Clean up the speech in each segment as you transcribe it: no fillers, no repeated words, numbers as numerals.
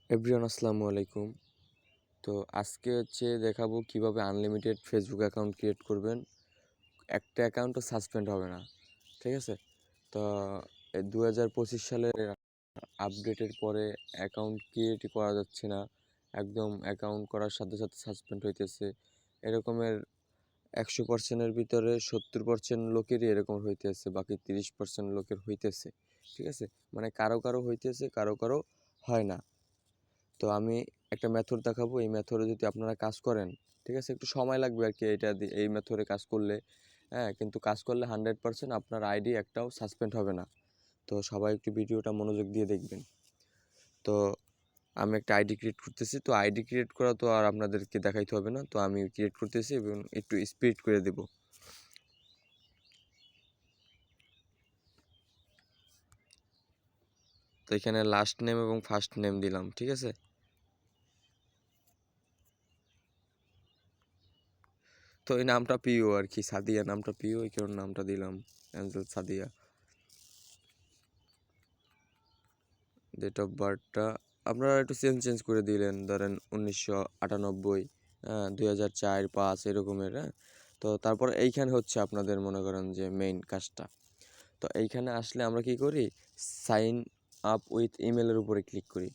Everyone আসসালামু আলাইকুম। তো আজকে দেখাবো কিভাবে আনলিমিটেড ফেসবুক অ্যাকাউন্ট ক্রিয়েট করবেন। একটা অ্যাকাউন্টও সাসপেন্ড হবে না, ঠিক আছে? তো 2025 সালের আপডেটের পরে অ্যাকাউন্ট ক্রিয়েটই করা যাচ্ছে না, একদম অ্যাকাউন্ট করার সাথে সাথে সাসপেন্ড হইতেছে। এরকমের 100%-এর ভিতরে 70% লোকেরই এরকম হইতেছে, বাকি 30% লোকের হইতেছে, ঠিক আছে? মানে কারো কারো হইতেছে, কারো কারো হয় না। তো আমি একটা মেথড দেখাবো, এই মেথডে যদি আপনারা কাজ করেন, ঠিক আছে, একটু সময় লাগবে আর কি এটা এই মেথডে কাজ করলে, হ্যাঁ, কিন্তু কাজ করলে 100% আপনার আইডি একটাও সাসপেন্ড হবে না। তো সবাই একটু ভিডিওটা মনোযোগ দিয়ে দেখবেন। তো আমি একটা আইডি ক্রিয়েট করতেছি। তো আইডি ক্রিয়েট করা তো আর আপনাদেরকে দেখাইতে হবে না, তো আমি ক্রিয়েট করতেছি এবং একটু স্পিড করে দেব। তো এখানে লাস্ট নেম এবং ফার্স্ট নেম দিলাম, ঠিক আছে? তো এই নামটা প্রিয় আর কি, সাদিয়া নামটা প্রিয়, এই কারণে নামটা দিলাম অ্যাঞ্জেল সাদিয়া। ডেট অফ বার্থটা আপনারা একটু চেঞ্জ করে দিলেন, ধরেন 1998, 2004, 5 এরকমের, হ্যাঁ। তো তারপর এইখানে আপনাদের মনে করেন যে মেইন কাজটা। তো এইখানে আসলে আমরা কি করি, সাইন আপ উইথ ইমেলের উপরে ক্লিক করি।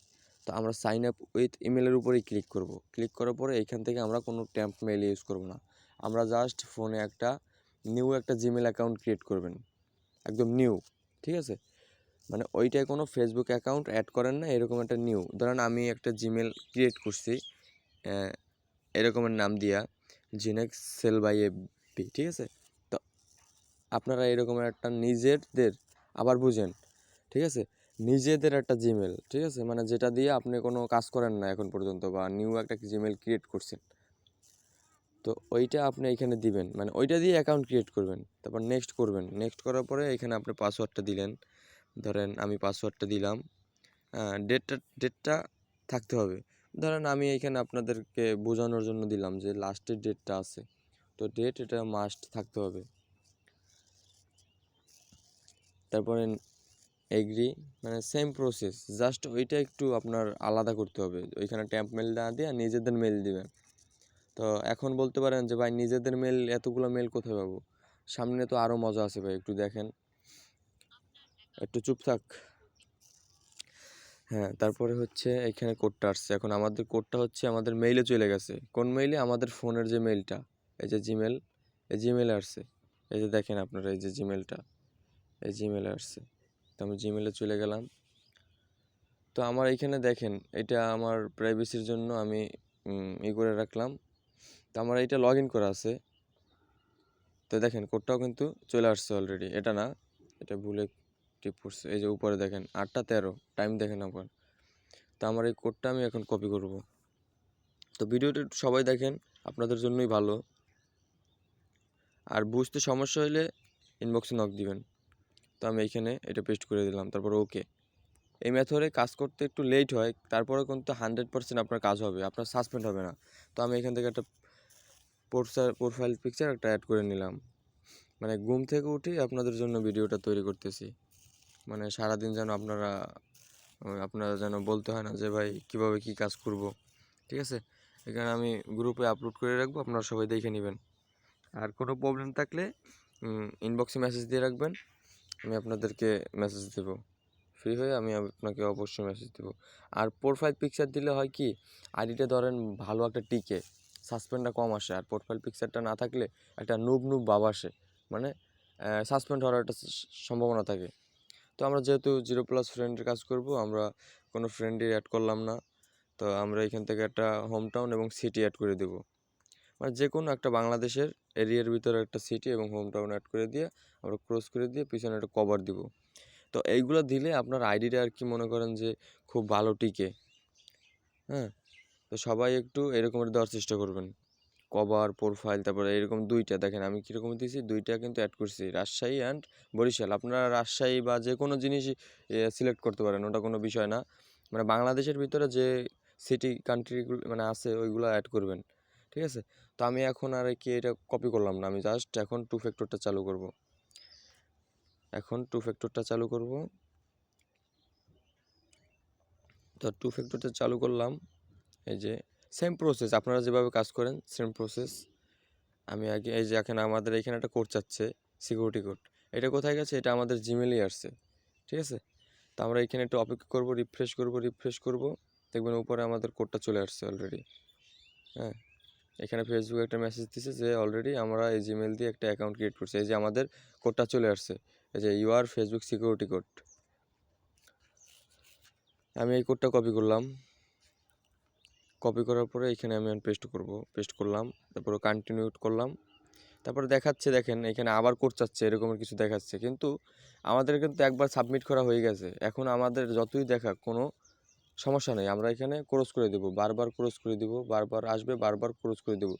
তো আমরা সাইন আপ উইথ ইমেলের উপরেই ক্লিক করব। ক্লিক করার পরে এইখান থেকে আমরা কোনো ট্যাম্প মেইল ইউজ করব না। আমরা জাস্ট ফোনে একটা জিমেল অ্যাকাউন্ট ক্রিয়েট করবেন, একদম নিউ, ঠিক আছে? মানে ওইটায় কোনো ফেসবুক অ্যাকাউন্ট অ্যাড করেন না, এরকম একটা নিউ, ধরেন আমি একটা জিমেল ক্রিয়েট করছি এরকমের নাম দিয়া, জিনেক্স সেল বাই এফবি, ঠিক আছে? তো আপনারা এরকমের একটা নিজেদের, আবার বুঝেন, ঠিক আছে, নিজেদের একটা জিমেল, ঠিক আছে, মানে যেটা দিয়ে আপনি কোনো কাজ করেন না এখন পর্যন্ত, বা নিউ একটা জিমেল ক্রিয়েট করছেন, তো ওইটা আপনি এখানে দিবেন, মানে ওইটা দিয়ে অ্যাকাউন্ট ক্রিয়েট করবেন। তারপর নেক্সট করবেন, নেক্সট করার পরে এখানে আপনি পাসওয়ার্ডটা দিলেন, ধরেন আমি পাসওয়ার্ডটা দিলাম। ডেটটা থাকতে হবে। ধরেন আমি এইখানে আপনাদেরকে বোঝানোর জন্য দিলাম যে লাস্টের ডেটটা আছে, তো ডেট এটা মাস্ট থাকতে হবে। তারপরে এগ্রি, মানে সেম প্রসেস, জাস্ট ওইটা একটু আপনার আলাদা করতে হবে। ওইখানে ট্যাম্প মেল না দিয়ে নিজেদের মেল দিবেন। তো এখন বলতে পারেন যে ভাই নিজেদের মেল, এতগুলো মেল কোথায় পাবো? সামনে তো আরও মজা আছে ভাই, একটু দেখেন, একটু চুপ থাক। হ্যাঁ, তারপরে এখানে কোডটা আসছে। এখন আমাদের কোডটা আমাদের মেইলে চলে গেছে। কোন মেইলে? আমাদের ফোনের যে মেইলটা, এই যে জিমেল, এই জিমেলে আসছে। এই যে দেখেন আপনারা, এই যে জিমেলটা, এই জিমেলে আসছে। তো আমি জিমেলে চলে গেলাম। তো আমার এইখানে দেখেন, এটা আমার প্রাইভেসির জন্য আমি করে রাখলাম। তো আমার এইটা লগ ইন করা আছে। তো দেখেন কোডটাও কিন্তু চলে আসছে অলরেডি। এটা না, এটা ভুলে টিপ করছে। এই যে উপরে দেখেন 8টা 13, টাইম দেখেন আবার। তো আমার এই কোডটা আমি এখন কপি করব। তো ভিডিওটা একটু সবাই দেখেন, আপনাদের জন্যই ভালো। আর বুঝতে সমস্যা হলে ইনবক্সে নক দিবেন। তো আমি এইখানে এটা পেস্ট করে দিলাম, তারপর ওকে। এই মেথডে কাজ করতে একটু লেট হয়, তারপরে কিন্তু 100% আপনার কাজ হবে, আপনার সাসপেন্ড হবে না। তো আমি এখান থেকে একটা প্রোফাইল পিকচার একটা অ্যাড করে নিলাম। মানে ঘুম থেকে উঠেই আপনাদের জন্য ভিডিওটা তৈরি করতেছি, মানে সারাদিন যেন আপনারা যেন বলতে হয় না যে ভাই কীভাবে কী কাজ করব, ঠিক আছে? এখানে আমি গ্রুপে আপলোড করে রাখবো, আপনারা সবাই দেখে নেবেন। আর কোনো প্রবলেম থাকলে ইনবক্সে মেসেজ দিয়ে রাখবেন, আমি আপনাদেরকে মেসেজ দেবো। ফ্রি হয়ে আমি আপনাকে অবশ্যই মেসেজ দেবো। আর প্রোফাইল পিকচার দিলে হয় কি, আইডিটা ধরেন ভালো একটা টিকে, সাসপেন্ডটা কম আসে। আর প্রোফাইল পিকচারটা না থাকলে একটা নুব ভাব আসে, মানে সাসপেন্ড হওয়ার একটা সম্ভাবনা থাকে। তো আমরা যেহেতু 0+ ফ্রেন্ডের কাজ করব, আমরা কোনো ফ্রেন্ডই অ্যাড করলাম না। তো আমরা এখান থেকে একটা হোম টাউন এবং সিটি অ্যাড করে দেবো, মানে যে কোনো একটা বাংলাদেশের এরিয়ার ভিতরে একটা সিটি এবং হোম টাউন অ্যাড করে দিয়ে আমরা ক্রস করে দিয়ে পিছনে একটা কভার দিব। তো এইগুলো দিলে আপনার আইডিটা আর কি মনে করেন যে খুব ভালো টিকে, হ্যাঁ। তো সবাই একটু এরকমের দেওয়ার চেষ্টা করবেন, কভার প্রোফাইল। তারপরে এরকম দুইটা দেখেন আমি কীরকম দিয়েছি, দুইটা কিন্তু অ্যাড করছি, রাজশাহী অ্যান্ড বরিশাল। আপনারা রাজশাহী বা যে কোনো জিনিসই সিলেক্ট করতে পারেন, ওটা কোনো বিষয় না। মানে বাংলাদেশের ভিতরে যে সিটি কান্ট্রিগুলো মানে আছে ওইগুলো অ্যাড করবেন, ঠিক আছে? তো আমি এখন আর কি এটা কপি করলাম না, আমি জাস্ট এখন টু ফ্যাক্টরটা চালু করব। তো টু ফ্যাক্টরটা চালু করলাম। এই যে সেম প্রসেস, আপনারা যেভাবে কাজ করেন সেম প্রসেস। আমি আগে এই যে এখানে আমাদের এখানে একটা কোড চাচ্ছে, সিকিউরিটি কোড। এটা কোথায় গেছে? এটা আমাদের জিমেলেই আসছে, ঠিক আছে। তো আমরা এখানে একটু অপেক্ষা করব, রিফ্রেশ করব, দেখবেন উপরে আমাদের কোডটা চলে আসছে অলরেডি। হ্যাঁ, এখানে ফেসবুক একটা মেসেজ দিছে যে অলরেডি আমরা এই জিমেল দিয়ে একটা অ্যাকাউন্ট ক্রিয়েট করছি। এই যে আমাদের কোডটা চলে আসছে, এই যে ইউআর ফেসবুক সিকিউরিটি কোড। আমি এই কোডটা কপি করলাম, কপি করার পরে এখানে আমি পেস্ট করলাম, তারপরে কন্টিনিউ করলাম। তারপরে দেখাচ্ছে, দেখেন এখানে আবার কোড চাচ্ছে, এরকমের কিছু দেখাচ্ছে, কিন্তু আমাদের কিন্তু একবার সাবমিট করা হয়ে গেছে। এখন আমাদের যতই দেখা কোনো সমস্যা নেই, আমরা এখানে ক্লোজ করে দেব, বারবার ক্লোজ করে দেব, বারবার আসবে, বারবার ক্লোজ করে দেব।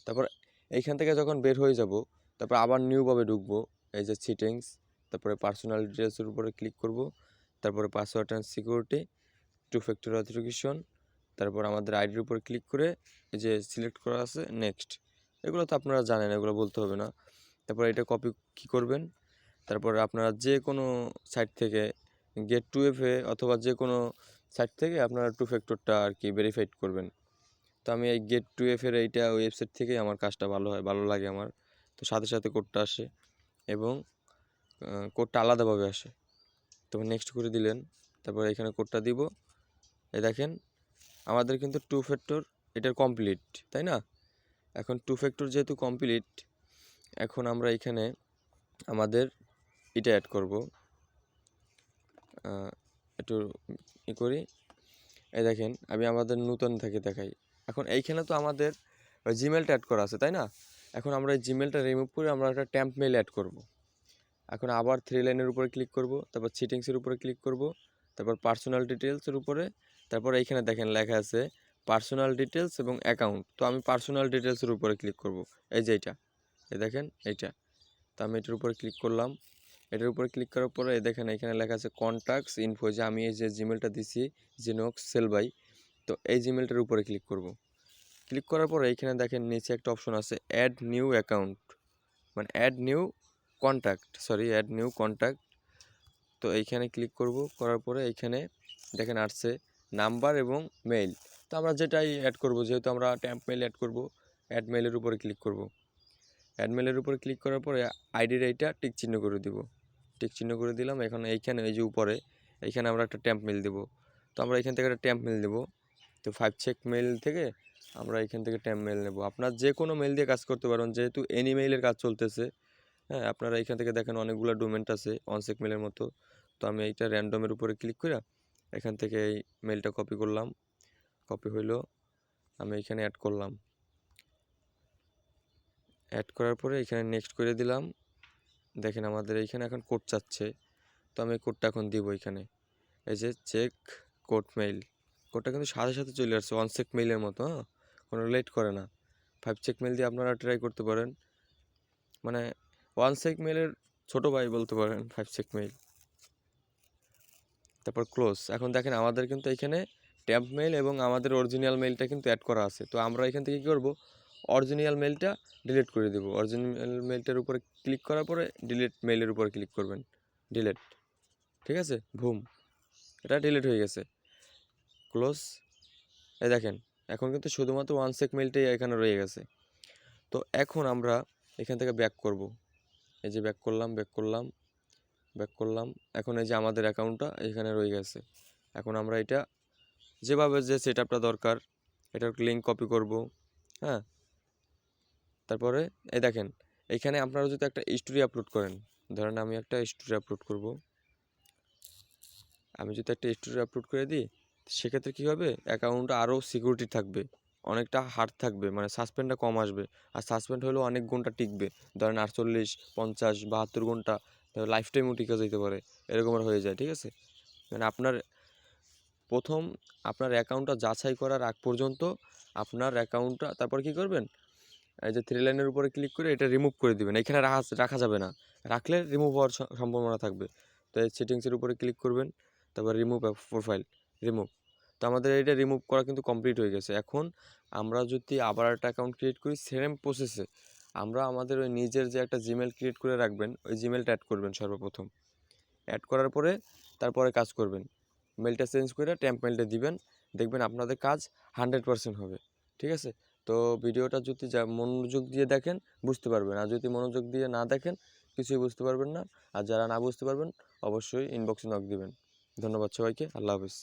তারপর এইখান থেকে যখন বের হয়ে যাব, তারপর আবার নিউভাবে ঢুকবো। এই যে সেটিংস, তারপরে পার্সোনাল ডিটেলসের উপরে ক্লিক করব, তারপরে password and security, two factor authentication, তারপর আমাদের আইডির উপর ক্লিক করে এই যে সিলেক্ট করা আছে নেক্সট। এগুলো তো আপনারা জানেন, এগুলো বলতে হবে না। তারপর এটা কপি কী করবেন, তারপর আপনারা যে কোনো সাইট থেকে গেট টু এফে অথবা যে কোনো সাইট থেকে আপনারা টু ফ্যাক্টরটা আর কি ভেরিফাইড করবেন। তো আমি এই গেট টু এফের এইটা ওয়েবসাইট থেকেই আমার কাজটা ভালো হয়, ভালো লাগে আমার। তো সাথে সাথে কোডটা আসে এবং কোডটা আলাদাভাবে আসে। তো নেক্সট করে দিলেন, তারপর এখানে কোডটা দিব। এই দেখেন আমাদের কিন্তু টু ফ্যাক্টর এটার কমপ্লিট, তাই না? এখন টু ফ্যাক্টর যেহেতু কমপ্লিট, এখন আমরা এখানে আমাদের এটা অ্যাড করব। একটু করি। এই দেখেন আমি আমাদের নতুন থেকে দেখাই। এখন এইখানে তো আমাদের জিমেলটা অ্যাড করা আছে, তাই না? এখন আমরা এই জিমেলটা রিমুভ করে আমরা একটা ট্যাম্প মেল অ্যাড করব। এখন আবার থ্রি লাইনের উপরে ক্লিক করব, তারপর সেটিংসের উপরে ক্লিক করব, তারপর পার্সোনাল ডিটেলসের উপরে, তারপর এইখানে দেখেন লেখা আছে পার্সোনাল ডিটেলস এবং অ্যাকাউন্ট। তো আমি পার্সোনাল ডিটেলসের উপরে ক্লিক করব, এই যে এইটা, এই দেখেন এইটা। তো আমি এটার উপরে ক্লিক করলাম। এটার উপরে ক্লিক করার পরে দেখেন এখানে লেখা আছে কন্ট্যাক্টস ইনফো, যে আমি এই যে জিমেলটা দিছি জিনোক্স সেল বাই। তো এই জিমেলটার উপরে ক্লিক করব। ক্লিক করার পরে এইখানে দেখেন নিচে একটা অপশন আছে অ্যাড নিউ অ্যাকাউন্ট, মানে অ্যাড নিউ কন্ট্যাক্ট। তো এইখানে ক্লিক করব, করার পরে এইখানে দেখেন আসছে নাম্বার এবং মেইল। তো আমরা যেটাই অ্যাড করব, যেহেতু আমরা ট্যাম্প মেইল অ্যাড করব, অ্যাড মেইলের উপরে ক্লিক করব। অ্যাড মেইলের উপরে ক্লিক করার পরে আইডির এইটা টিক চিহ্ন করে দিব, টিক চিহ্ন করে দিলাম। এখন এইখানে এই যে উপরে এইখানে আমরা একটা ট্যাম্প মেইল দেব। তো আমরা এখান থেকে একটা ট্যাম্প মেইল দেব। তো 5 চেক মেইল থেকে আমরা এখান থেকে ট্যাম্প মেইল নেব। আপনার যে কোনো মেইল দিয়ে কাজ করতে পারেন, যেহেতু এনি মেইলের কাজ চলতেছে। হ্যাঁ, আপনারা এখান থেকে দেখেন অনেকগুলো ডোমেন্ট আছে অনসেক মেইলের মতো। তো আমি এইটা র্যান্ডমের উপরে ক্লিক করে এখান থেকে এই মেইলটা কপি করলাম, কপি হইলো, আমি এখানে অ্যাড করলাম। অ্যাড করার পরে এখানে নেক্সট করে দিলাম। দেখেন আমাদের এইখানে এখন কোড চাচ্ছে, তো আমি কোডটা এখন দিব এখানে। এই যে চেক কোড মেইল, কোডটা কিন্তু সাথে সাথে চলে আসছে অনসেক মেইলের মতো। হ্যাঁ, কোনো লেট করে না। 5 চেক মেইল দিয়ে আপনারা ট্রাই করতে পারেন, মানে ওয়ানসেক মেইলের ছোট ভাই বলতে পারেন 5 চেক মেইল। তারপর ক্লোজ। এখন দেখেন আমাদের কিন্তু এখানে ট্যাম্প মেইল এবং আমাদের অরিজিনাল মেইলটা কিন্তু অ্যাড করা আছে। তো আমরা এখান থেকে কী করবো, অরিজিনাল মেইলটা ডিলিট করে দেবো। অরিজিনাল মেইলটার উপরে ক্লিক করার পরে ডিলিট মেইলের উপরে ক্লিক করবেন, ডিলিট, ঠিক আছে, ভুম, এটা ডিলিট হয়ে গেছে। ক্লোজ। এই দেখেন এখন কিন্তু শুধুমাত্র ওয়ানসেক মেইলটাই এখানে রয়ে গেছে। তো এখন আমরা এখান থেকে ব্যাক করব। এই যে ব্যাক করলাম। এখন এই যে আমাদের অ্যাকাউন্টটা এখানে রয়ে গেছে। এখন আমরা এটা যেভাবে যে সেটআপটা দরকার, এটার লিঙ্ক কপি করব। হ্যাঁ, তারপরে এই দেখেন এইখানে আপনারা যদি একটা স্টোরি আপলোড করেন, ধরেন আমি একটা স্টোরি আপলোড করব, আমি যদি একটা স্টোরি আপলোড করে দিই, সেক্ষেত্রে কী হবে, অ্যাকাউন্টটা আরও সিকিউরিটি থাকবে, অনেকটা হার্ড থাকবে, মানে সাসপেন্ডটা কম আসবে। আর সাসপেন্ড হলেও অনেক ঘন্টা টিকবে, ধরেন 48, 50, 72 ঘন্টা, লাইফ টাইমও টিকে যেতে পারে, এরকমের হয়ে যায়, ঠিক আছে। মানে প্রথম আপনার অ্যাকাউন্টটা যাচাই করার আগ পর্যন্ত আপনার অ্যাকাউন্টটা, তারপর কি করবেন, এই যে থ্রি লাইনের উপরে ক্লিক করে এটা রিমুভ করে দিবেন। এখানে রাখা যাবে না, রাখলে রিমুভ হওয়ার সম্ভাবনা থাকবে। তো এই সেটিংসের উপরে ক্লিক করবেন, তারপর রিমুভ প্রোফাইল, রিমুভ। তো আমাদের এটা রিমুভ করা কিন্তু কমপ্লিট হয়ে গেছে। এখন আমরা যদি আবার একটা অ্যাকাউন্ট ক্রিয়েট করি সেম প্রসেসে, আমরা আমাদের ওই নিজের যে একটা জিমেল ক্রিয়েট করে রাখবেন, ওই জিমেলটা অ্যাড করবেন সর্বপ্রথম। অ্যাড করার পরে তারপরে কাজ করবেন। মেলটা চেঞ্জ করে ট্যাম্প মেলটা দিবেন, দেখবেন আপনাদের কাজ 100% হবে। ঠিক আছে? তো ভিডিওটা যদি মনোযোগ দিয়ে দেখেন বুঝতে পারবেন, আর যদি মনোযোগ দিয়ে না দেখেন কিছুই বুঝতে পারবেন না। আর যারা না বুঝতে পারবেন অবশ্যই ইনবক্সে নক দিবেন। ধন্যবাদ সবাইকে। আল্লাহ হাফেজ।